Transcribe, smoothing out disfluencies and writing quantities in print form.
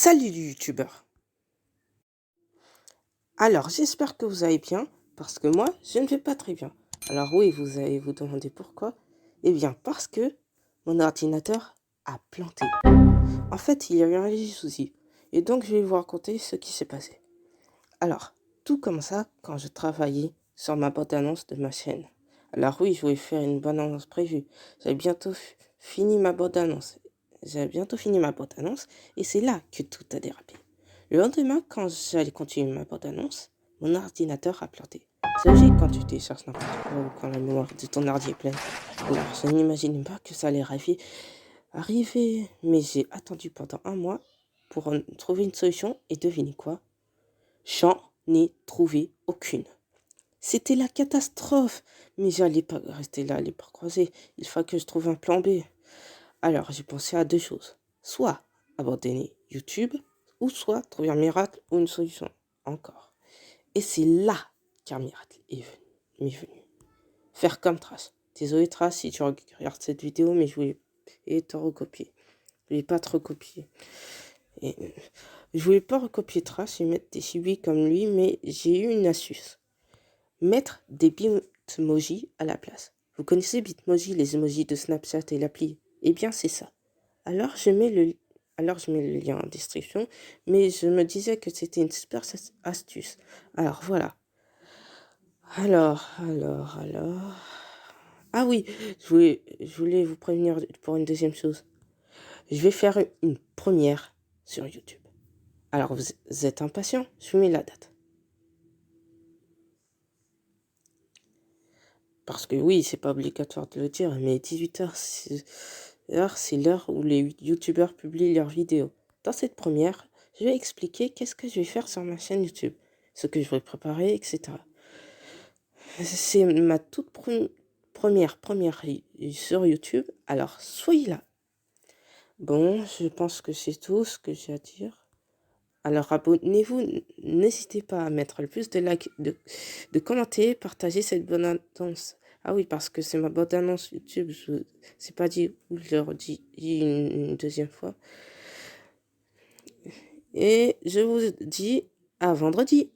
Salut les youtubeurs. Alors j'espère que vous allez bien, parce que moi je ne vais pas très bien. Alors oui, vous allez vous demander pourquoi. Eh bien parce que mon ordinateur a planté. En fait, il y a eu un léger souci. Et donc je vais vous raconter ce qui s'est passé. Alors, tout commença quand je travaillais sur ma bande-annonce de ma chaîne. Alors oui, je voulais faire une bande-annonce prévue. J'avais bientôt fini ma bande-annonce. Et c'est là que tout a dérapé. Le lendemain, quand j'allais continuer ma bande-annonce, mon ordinateur a planté. C'est logique quand tu télécharges n'importe quoi ou quand la mémoire de ton ordi est pleine. Alors, je n'imaginais pas que ça allait arriver. Mais j'ai attendu pendant un mois pour en trouver une solution et devinez quoi? J'en ai trouvé aucune. C'était la catastrophe. Mais j'allais pas rester là, les bras croisés. Il faut que je trouve un plan B. Alors, j'ai pensé à deux choses. Soit abandonner YouTube, ou soit trouver un miracle ou une solution encore. Et c'est là qu'un miracle m'est venu. Faire comme Trace. Désolé Trace si tu regardes cette vidéo, mais je voulais te recopier. Je voulais pas te recopier. Je voulais pas recopier Trace et mettre des chibis comme lui, mais j'ai eu une astuce. Mettre des bitmojis à la place. Vous connaissez Bitmoji, les emojis de Snapchat et l'appli? Eh bien, c'est ça. Alors je mets le lien en description, mais je me disais que c'était une super astuce. Alors voilà. Alors. Ah oui, je voulais vous prévenir pour une deuxième chose. Je vais faire une première sur YouTube. Alors vous êtes impatient? Je mets la date. Parce que oui, c'est pas obligatoire de le dire, mais 18h, c'est l'heure où les youtubeurs publient leurs vidéos. Dans cette première, je vais expliquer qu'est-ce que je vais faire sur ma chaîne YouTube, ce que je vais préparer, etc. C'est ma toute première sur YouTube, alors soyez là. Bon, je pense que c'est tout ce que j'ai à dire. Alors abonnez-vous, n'hésitez pas à mettre le plus de likes, de commenter, partager cette bonne annonce. Ah oui, parce que c'est ma bonne annonce YouTube, c'est pas dit, ou je le redis une deuxième fois. Et je vous dis à vendredi.